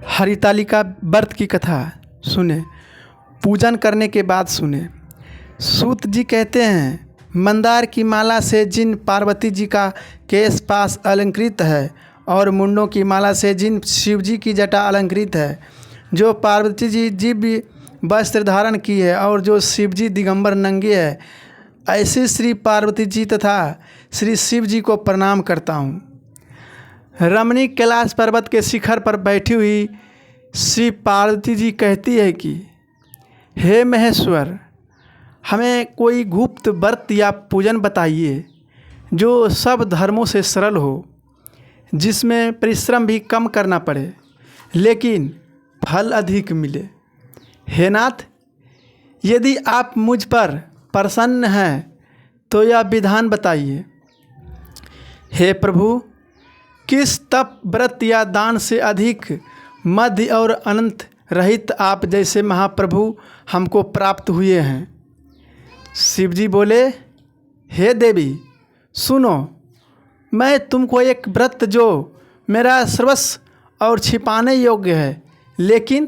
हरितालिका व्रत की कथा सुने। पूजन करने के बाद सुने। सूत जी कहते हैं, मंदार की माला से जिन पार्वती जी का केश पास अलंकृत है और मुंडों की माला से जिन शिव जी की जटा अलंकृत है, जो पार्वती जी दिव्य वस्त्र धारण की है और जो शिव जी दिगंबर नंगे है, ऐसे श्री पार्वती जी तथा श्री शिव जी को प्रणाम करता हूँ। रमणीक कैलाश पर्वत के शिखर पर बैठी हुई श्री पार्वती जी कहती है कि हे महेश्वर, हमें कोई गुप्त व्रत या पूजन बताइए जो सब धर्मों से सरल हो, जिसमें परिश्रम भी कम करना पड़े लेकिन फल अधिक मिले। हे नाथ, यदि आप मुझ पर प्रसन्न हैं तो यह विधान बताइए। हे प्रभु, किस तप व्रत या दान से अधिक मध्य और अनंत रहित आप जैसे महाप्रभु हमको प्राप्त हुए हैं? शिव जी बोले, हे देवी सुनो, मैं तुमको एक व्रत जो मेरा सर्वस्व और छिपाने योग्य है, लेकिन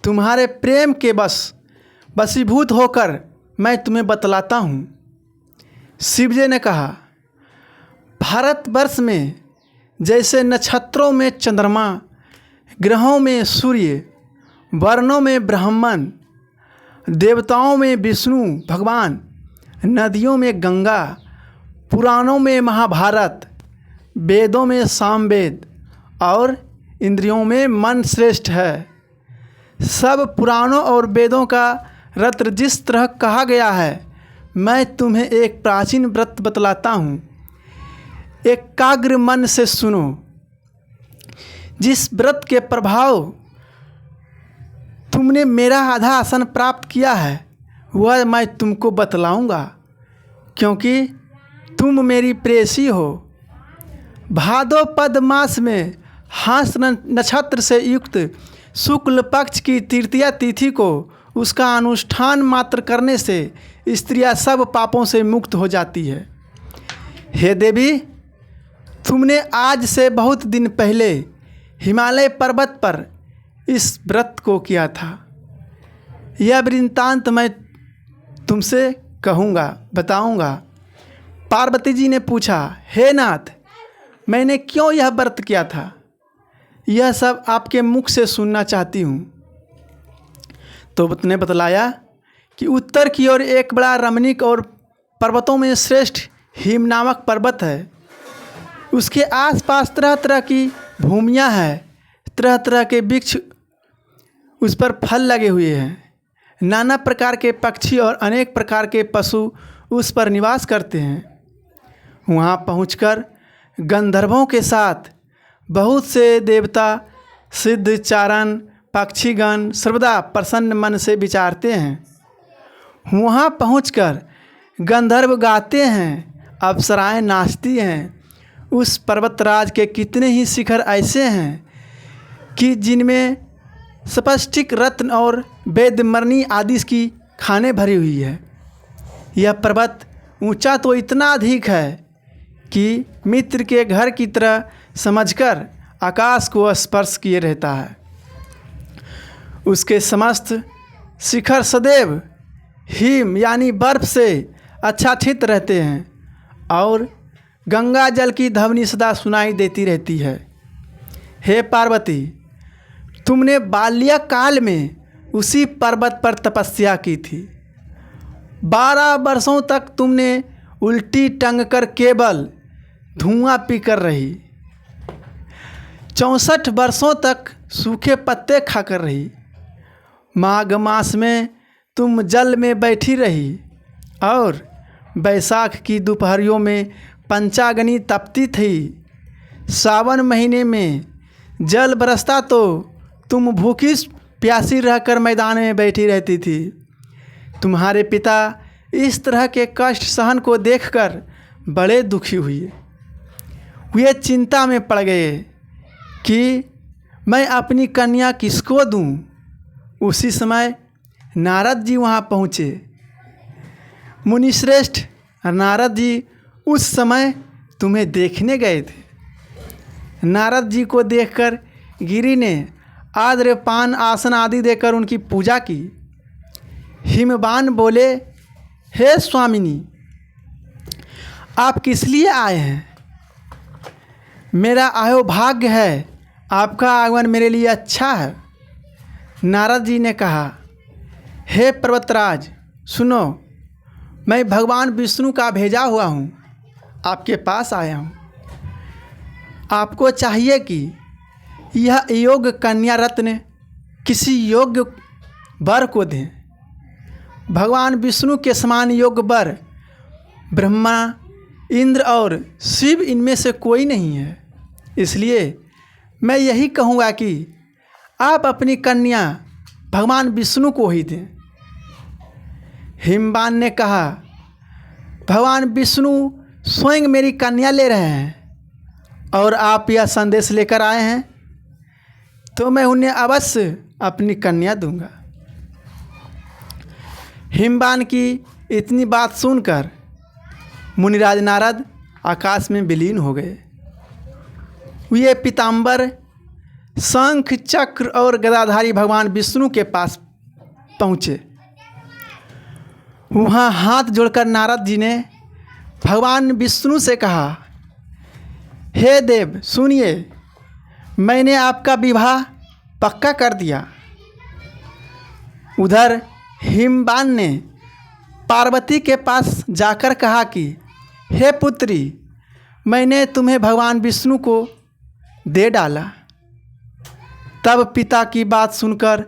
तुम्हारे प्रेम के वशीभूत होकर मैं तुम्हें बतलाता हूँ। शिव जी ने कहा, भारतवर्ष में जैसे नक्षत्रों में चंद्रमा, ग्रहों में सूर्य, वर्णों में ब्राह्मण, देवताओं में विष्णु भगवान, नदियों में गंगा, पुराणों में महाभारत, वेदों में सामवेद और इंद्रियों में मन श्रेष्ठ है। सब पुराणों और वेदों का रत्न जिस तरह कहा गया है, मैं तुम्हें एक प्राचीन व्रत बतलाता हूँ। एकाग्र मन से सुनो। जिस व्रत के प्रभाव तुमने मेरा आधा आसन प्राप्त किया है, वह मैं तुमको बतलाऊंगा, क्योंकि तुम मेरी प्रेयसी हो। भादो पद मास में हास नक्षत्र से युक्त शुक्ल पक्ष की तृतीया तिथि को उसका अनुष्ठान मात्र करने से स्त्रियां सब पापों से मुक्त हो जाती है। हे देवी, तुमने आज से बहुत दिन पहले हिमालय पर्वत पर इस व्रत को किया था। यह वृत्तांत मैं तुमसे कहूँगा, बताऊँगा। पार्वती जी ने पूछा, हे नाथ, मैंने क्यों यह व्रत किया था? यह सब आपके मुख से सुनना चाहती हूँ। तो उसने बतलाया कि उत्तर की ओर एक बड़ा रमणीक और पर्वतों में श्रेष्ठ हिम नामक पर्वत है। उसके आसपास तरह तरह की भूमियाँ हैं, तरह तरह के वृक्ष उस पर फल लगे हुए हैं। नाना प्रकार के पक्षी और अनेक प्रकार के पशु उस पर निवास करते हैं। वहाँ पहुंचकर गंधर्वों के साथ बहुत से देवता, सिद्ध, चारण, पक्षीगण सर्वदा प्रसन्न मन से विचारते हैं। वहाँ पहुंचकर गंधर्व गाते हैं, अप्सराएं नाचती हैं। उस पर्वतराज के कितने ही शिखर ऐसे हैं कि जिनमें स्फटिक रत्न और वेदमणि आदि की खानें भरी हुई है। यह पर्वत ऊंचा तो इतना अधिक है कि मित्र के घर की तरह समझकर आकाश को स्पर्श किए रहता है। उसके समस्त शिखर सदैव हिम यानी बर्फ से आच्छादित रहते हैं और गंगा जल की ध्वनि सदा सुनाई देती रहती है। हे पार्वती, तुमने बाल्यकाल में उसी पर्वत पर तपस्या की थी। 12 वर्षों तक तुमने उल्टी टंग कर केवल धुआं पीकर रही। 64 वर्षों तक सूखे पत्ते खाकर रही। माघ मास में तुम जल में बैठी रही और बैसाख की दोपहरियों में पंचाग्नि तपती थी। सावन महीने में जल बरसता तो तुम भूखी प्यासी रहकर मैदान में बैठी रहती थी। तुम्हारे पिता इस तरह के कष्ट सहन को देखकर बड़े दुखी हुए। वे चिंता में पड़ गए कि मैं अपनी कन्या किसको दूं। उसी समय नारद जी वहाँ पहुँचे। मुनिश्रेष्ठ नारद जी उस समय तुम्हें देखने गए थे। नारद जी को देखकर गिरी ने आद्रपान आसन आदि देकर उनकी पूजा की। हिमवान बोले, हे स्वामिनी, आप किस लिए आए हैं? मेरा अहोभाग्य है, आपका आगमन मेरे लिए अच्छा है। नारद जी ने कहा, हे पर्वतराज सुनो, मैं भगवान विष्णु का भेजा हुआ हूँ, आपके पास आया हूँ। आपको चाहिए कि यह योग्य कन्या रत्न किसी योग्य वर को दें। भगवान विष्णु के समान योग्य वर ब्रह्मा, इंद्र और शिव इनमें से कोई नहीं है। इसलिए मैं यही कहूँगा कि आप अपनी कन्या भगवान विष्णु को ही दें। हिमवान ने कहा, भगवान विष्णु स्वयं मेरी कन्या ले रहे हैं और आप यह संदेश लेकर आए हैं, तो मैं उन्हें अवश्य अपनी कन्या दूंगा। हिमवान की इतनी बात सुनकर मुनिराज नारद आकाश में विलीन हो गए। वे पीताम्बर, शंख, चक्र और गदाधारी भगवान विष्णु के पास पहुँचे। वहाँ हाथ जोड़कर नारद जी ने भगवान विष्णु से कहा, हे देव सुनिए, मैंने आपका विवाह पक्का कर दिया। उधर हिमवान ने पार्वती के पास जाकर कहा कि हे पुत्री, मैंने तुम्हें भगवान विष्णु को दे डाला। तब पिता की बात सुनकर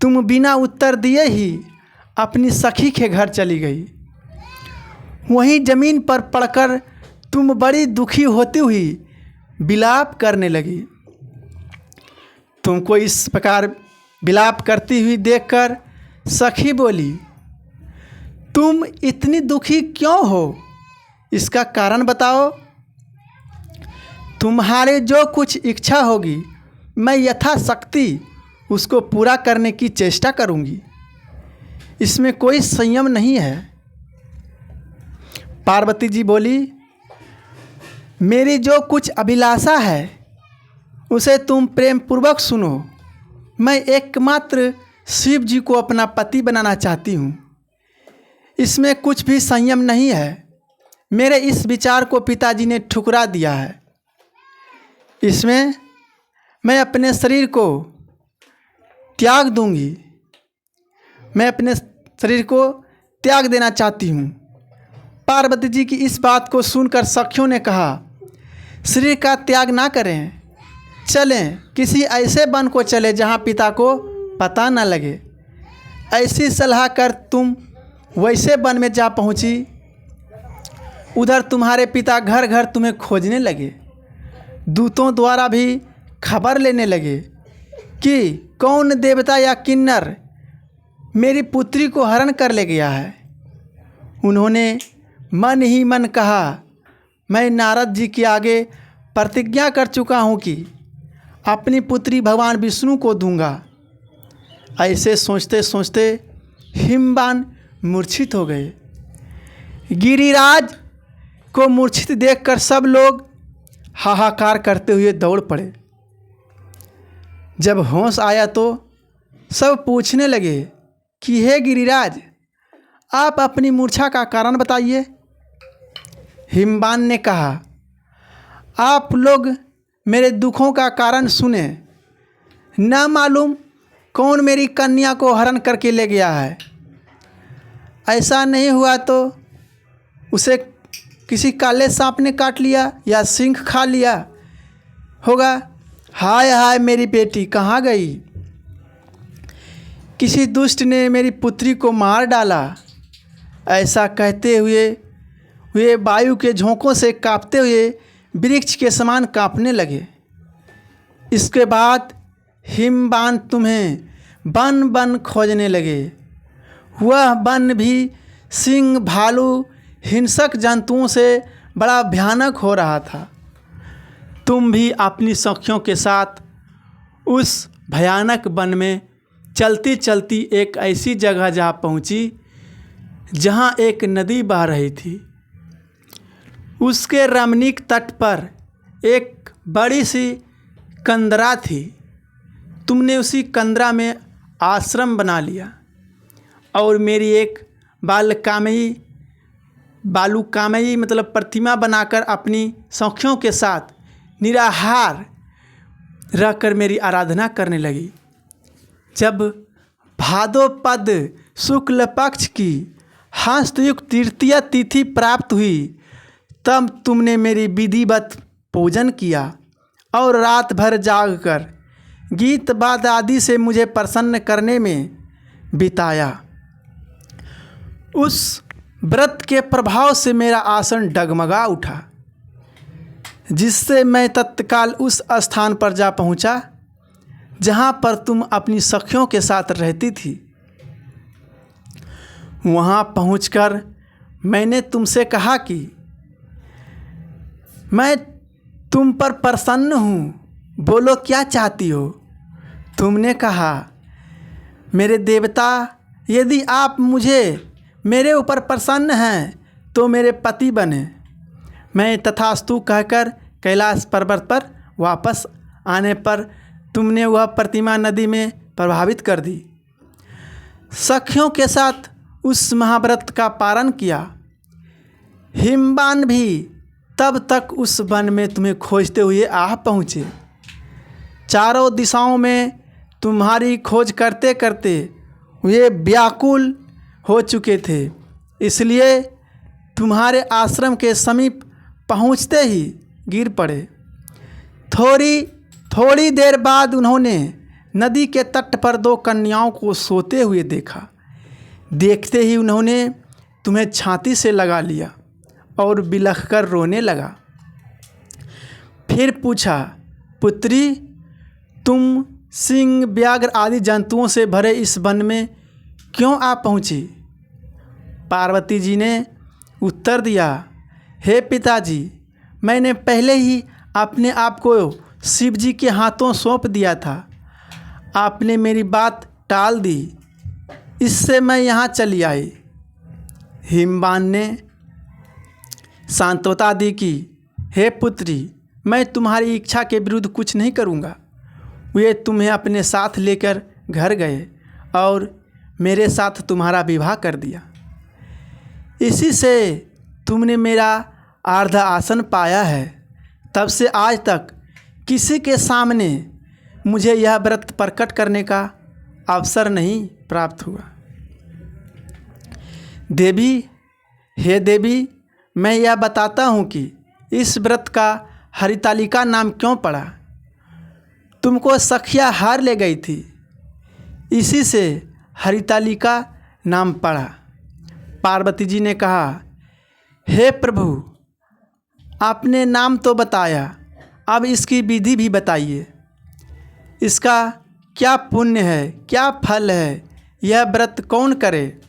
तुम बिना उत्तर दिए ही अपनी सखी के घर चली गई। वहीं ज़मीन पर पड़कर तुम बड़ी दुखी होती हुई विलाप करने लगी। तुमको इस प्रकार विलाप करती हुई देखकर सखी बोली, तुम इतनी दुखी क्यों हो? इसका कारण बताओ। तुम्हारे जो कुछ इच्छा होगी मैं यथाशक्ति उसको पूरा करने की चेष्टा करूंगी, इसमें कोई संयम नहीं है। पार्वती जी बोली, मेरी जो कुछ अभिलाषा है उसे तुम प्रेम पूर्वक सुनो। मैं एकमात्र शिव जी को अपना पति बनाना चाहती हूँ, इसमें कुछ भी संयम नहीं है। मेरे इस विचार को पिताजी ने ठुकरा दिया है। इसमें मैं अपने शरीर को त्याग दूंगी, मैं अपने शरीर को त्याग देना चाहती हूँ। पार्वती जी की इस बात को सुनकर सखियों ने कहा, शरीर का त्याग ना करें, चलें किसी ऐसे वन को चले जहाँ पिता को पता न लगे। ऐसी सलाह कर तुम वैसे वन में जा पहुँची। उधर तुम्हारे पिता घर घर तुम्हें खोजने लगे। दूतों द्वारा भी खबर लेने लगे कि कौन देवता या किन्नर मेरी पुत्री को हरण कर ले गया है। उन्होंने मन ही मन कहा, मैं नारद जी के आगे प्रतिज्ञा कर चुका हूँ कि अपनी पुत्री भगवान विष्णु को दूंगा। ऐसे सोचते सोचते हिमवान मूर्छित हो गए। गिरिराज को मूर्छित देखकर सब लोग हाहाकार करते हुए दौड़ पड़े। जब होश आया तो सब पूछने लगे कि हे गिरिराज, आप अपनी मूर्छा का कारण बताइए। हिमवान ने कहा, आप लोग मेरे दुखों का कारण सुने। ना मालूम कौन मेरी कन्या को हरण करके ले गया है। ऐसा नहीं हुआ तो उसे किसी काले सांप ने काट लिया या सिंह खा लिया होगा। हाय हाय मेरी बेटी कहाँ गई? किसी दुष्ट ने मेरी पुत्री को मार डाला। ऐसा कहते हुए वे वायु के झोंकों से कांपते हुए वृक्ष के समान कांपने लगे। इसके बाद हिमवान तुम्हें वन वन खोजने लगे। वह वन भी सिंह, भालू, हिंसक जंतुओं से बड़ा भयानक हो रहा था। तुम भी अपनी सखियों के साथ उस भयानक वन में चलती चलती एक ऐसी जगह जा पहुंची जहां एक नदी बह रही थी। उसके रमणीक तट पर एक बड़ी सी कंदरा थी। तुमने उसी कंदरा में आश्रम बना लिया और मेरी एक बालुकामयी मतलब प्रतिमा बनाकर अपनी सखियों के साथ निराहार रहकर मेरी आराधना करने लगी। जब भादोपद शुक्ल पक्ष की हस्तयुक्त तृतीया तिथि प्राप्त हुई तब तुमने मेरी विधिवत पूजन किया और रात भर जागकर गीत वाद्य आदि से मुझे प्रसन्न करने में बिताया। उस व्रत के प्रभाव से मेरा आसन डगमगा उठा, जिससे मैं तत्काल उस स्थान पर जा पहुंचा जहां पर तुम अपनी सखियों के साथ रहती थी। वहां पहुंचकर मैंने तुमसे कहा कि मैं तुम पर प्रसन्न हूँ, बोलो क्या चाहती हो। तुमने कहा, मेरे देवता, यदि आप मेरे ऊपर प्रसन्न हैं तो मेरे पति बने। मैं तथास्तु कहकर कैलाश पर्वत पर वापस आने पर तुमने वह प्रतिमा नदी में प्रभावित कर दी। सखियों के साथ उस महाव्रत का पारण किया। हिमवान भी तब तक उस वन में तुम्हें खोजते हुए आ पहुँचे। चारों दिशाओं में तुम्हारी खोज करते करते वे व्याकुल हो चुके थे, इसलिए तुम्हारे आश्रम के समीप पहुँचते ही गिर पड़े। थोड़ी देर बाद उन्होंने नदी के तट पर 2 कन्याओं को सोते हुए देखा। देखते ही उन्होंने तुम्हें छाती से लगा लिया और बिलख कर रोने लगा। फिर पूछा, पुत्री, तुम सिंह, व्याघ्र आदि जंतुओं से भरे इस वन में क्यों आ पहुँची। पार्वती जी ने उत्तर दिया, हे पिताजी, मैंने पहले ही अपने आप को शिव जी के हाथों सौंप दिया था। आपने मेरी बात टाल दी, इससे मैं यहाँ चली आई। हिमवान ने सांत्वता दी कि हे पुत्री, मैं तुम्हारी इच्छा के विरुद्ध कुछ नहीं करूँगा। वे तुम्हें अपने साथ लेकर घर गए और मेरे साथ तुम्हारा विवाह कर दिया। इसी से तुमने मेरा आर्ध आसन पाया है। तब से आज तक किसी के सामने मुझे यह व्रत प्रकट करने का अवसर नहीं प्राप्त हुआ। देवी, हे देवी, मैं यह बताता हूँ कि इस व्रत का हरितालिका नाम क्यों पड़ा। तुमको सखिया हार ले गई थी, इसी से हरितालिका नाम पड़ा। पार्वती जी ने कहा, हे प्रभु, आपने नाम तो बताया, अब इसकी विधि भी बताइए। इसका क्या पुण्य है, क्या फल है, यह व्रत कौन करे।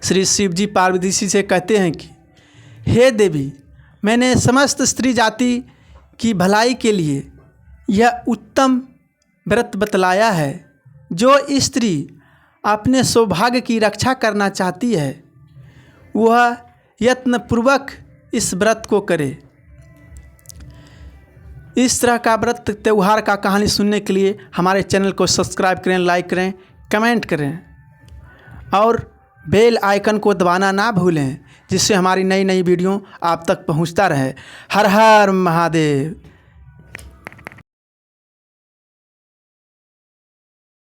श्री शिव जी पार्वती जी से कहते हैं कि हे देवी, मैंने समस्त स्त्री जाति की भलाई के लिए यह उत्तम व्रत बतलाया है। जो स्त्री अपने सौभाग्य की रक्षा करना चाहती है वह यत्नपूर्वक इस व्रत को करे। इस तरह का व्रत त्यौहार का कहानी सुनने के लिए हमारे चैनल को सब्सक्राइब करें, लाइक करें, कमेंट करें और बेल आइकन को दबाना ना भूलें, जिससे हमारी नई वीडियो आप तक पहुंचता रहे। हर हर महादेव।